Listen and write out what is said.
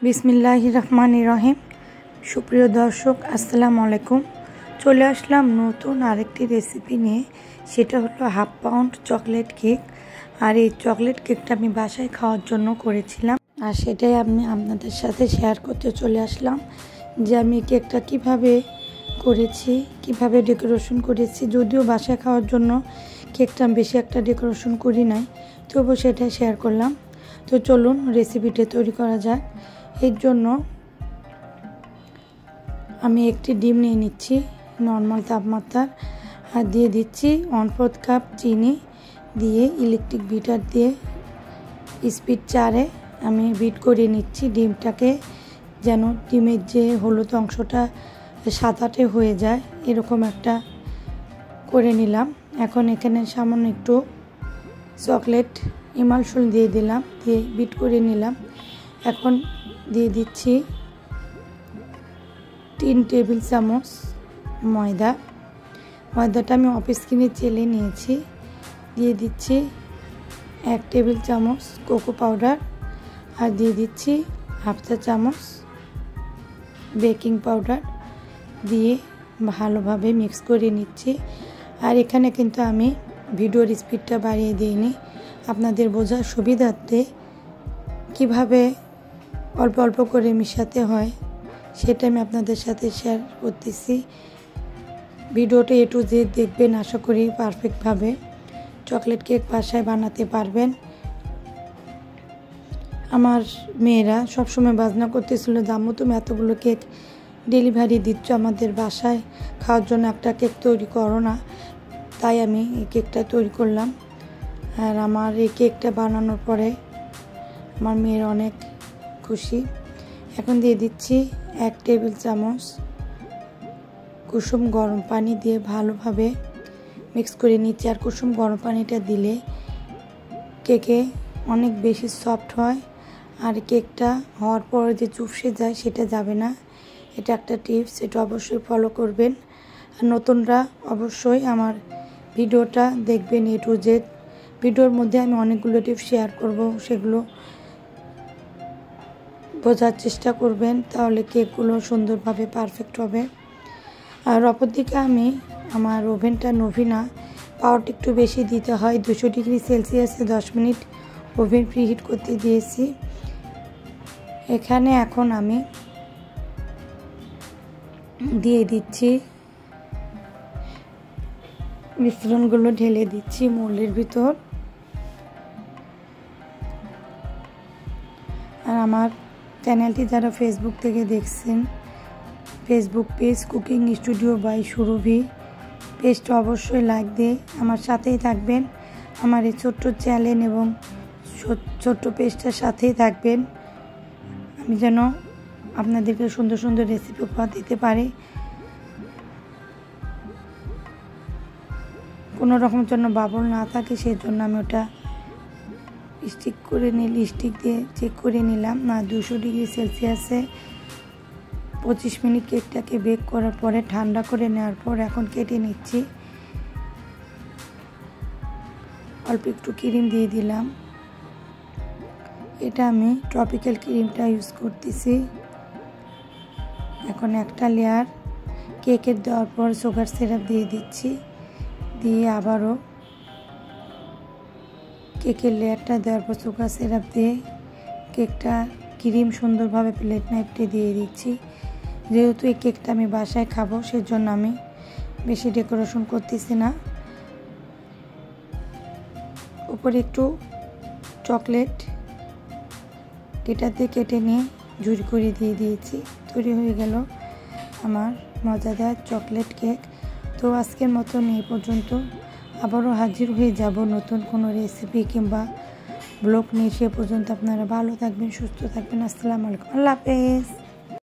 বিসমিল্লাহির রহমানির রহিম। সুপ্রিয় দর্শক, আসসালামু আলাইকুম। চলে আসলাম নতুন আরেকটি রেসিপি নিয়ে। সেটা হলো 1/2 পাউন্ড চকলেট কেক। আর এই চকলেট কেকটা আমি বাসায় খাওয়ার জন্য করেছিলাম, আর সেটাই আমি আপনাদের সাথে শেয়ার করতে চলে আসলাম যে আমি কেকটা কিভাবে করেছি, কিভাবে ডেকোরেশন করেছি। যদিও বাসায় খাওয়ার জন্য কেকটা বেশি একটা ডেকোরেশন করি নাই, তবুও সেটা শেয়ার করলাম। তো চলুন রেসিপিটা তৈরি করা যাক। এর জন্য আমি একটি ডিম নিয়ে নিচ্ছি নর্মাল তাপমাত্রার, আর দিয়ে দিচ্ছি 1/4 কাপ চিনি, দিয়ে ইলেকট্রিক বিটার দিয়ে স্পিড 4-এ আমি বিট করে নিচ্ছি ডিমটাকে, যেন ডিমের যে হলুদ অংশটা সাদাটে হয়ে যায়, এরকম একটা করে নিলাম। এখন এখানে সামান্য একটু চকলেট ইমালশন দিয়ে দিলাম, দিয়ে বিট করে নিলাম। এখন দিয়ে দিচ্ছি 3 টেবিল চামচ ময়দাটা আমি অফিস কিনে চেলে নিয়েছি। দিয়ে দিচ্ছি 1 টেবিল চামচ কোকো পাউডার, আর দিয়ে দিচ্ছি 1/2 চা চামচ বেকিং পাউডার, দিয়ে ভালোভাবে মিক্স করে নিচ্ছি। আর এখানে কিন্তু আমি ভিডিওর স্পিডটা বাড়িয়ে দিইনি, আপনাদের বোঝার সুবিধার্থে কিভাবে অল্প অল্প করে মিশাতে হয় সেটা আমি আপনাদের সাথে শেয়ার করতেছি। ভিডিওটা A to Z দেখবেন, আশা করি পারফেক্টভাবে চকলেট কেক বাসায় বানাতে পারবেন। আমার মেয়েরা সবসময় বাজনা করতেছিল, আম্মু তুমি এতগুলো কেক ডেলিভারি দিচ্ছ, আমাদের বাসায় খাওয়ার জন্য একটা কেক তৈরি করো না। তাই আমি এই কেকটা তৈরি করলাম। আর আমার এই কেকটা বানানোর পরে আমার মেয়ের অনেক খুশি। এখন দিয়ে দিচ্ছি 1 টেবিল চামচ কুসুম গরম পানি, দিয়ে ভালোভাবে মিক্স করে নিচ্ছি। আর কুসুম গরম পানিটা দিলে কেকে অনেক বেশি সফট হয়, আর কেকটা হওয়ার পর যে চুপসে যায় সেটা যাবে না। এটা একটা টিপস, এটা অবশ্যই ফলো করবেন। আর নতুনরা অবশ্যই আমার ভিডিওটা দেখবেন A to Z। ভিডিওর মধ্যে আমি অনেকগুলো টিপস শেয়ার করব, সেগুলো বোঝার চেষ্টা করবেন, তাহলে কেকগুলো সুন্দরভাবে পারফেক্ট হবে। আর অপরদিকে আমি আমার ওভেনটা নোভিনা, পাওয়ারটা একটু বেশি দিতে হয়, 200 ডিগ্রি সেলসিয়াসে 10 মিনিট ওভেন প্রিহিট করতে দিয়েছি। এখানে এখন আমি দিয়ে দিচ্ছি মিশ্রণগুলো, ঢেলে দিচ্ছি মোল্ডের ভিতর। আর আমার চ্যানেলটি যারা ফেসবুক থেকে দেখছেন, Facebook page cooking studio by Surabhi, পেজটা অবশ্যই লাইক দিয়ে আমার সাথেই থাকবেন। আমার এই ছোট্ট চ্যানেল এবং ছোট্ট পেজটার সাথেই থাকবেন, আমি যেন আপনাদেরকে সুন্দর সুন্দর রেসিপি উপহার দিতে পারি। কোনো রকম যেন বাবল না থাকে, সেই জন্য আমি ওটা স্টিক দিয়ে চেক করে নিলাম। না, 200 ডিগ্রি সেলসিয়াসে 25 মিনিট কেকটাকে বেক করার পরে ঠান্ডা করে নেওয়ার পর এখন কেটে নিচ্ছি। অল্প একটু ক্রিম দিয়ে দিলাম, এটা আমি ট্রপিক্যাল ক্রিমটা ইউজ করতেছি। এখন একটা লেয়ার কেকের দেওয়ার পর সুগার সিরাপ দিয়ে দিচ্ছি, দিয়ে আবারও কেকের লেয়ারটা দেওয়ার পর সুগার সিরাপ দিয়ে কেকটা ক্রিম সুন্দরভাবে প্লেট নাইফটে দিয়ে দিচ্ছি। যেহেতু এই কেকটা আমি বাসায় খাবো, সেজন্য আমি বেশি ডেকোরেশন করতেছি না। উপরে একটু চকলেট এটাতে কেটে নিয়ে ঝুরি করে দিয়ে দিয়েছি। তৈরি হয়ে গেল আমার মজাদার চকলেট কেক। তো আজকের মতন এই পর্যন্ত, আবারও হাজির হয়ে যাব নতুন কোনো রেসিপি কিংবা ব্লগ নিয়ে। সে পর্যন্ত আপনারা ভালো থাকবেন, সুস্থ থাকবেন। আসসালামু আলাইকুম, আল্লাহ হাফেজ।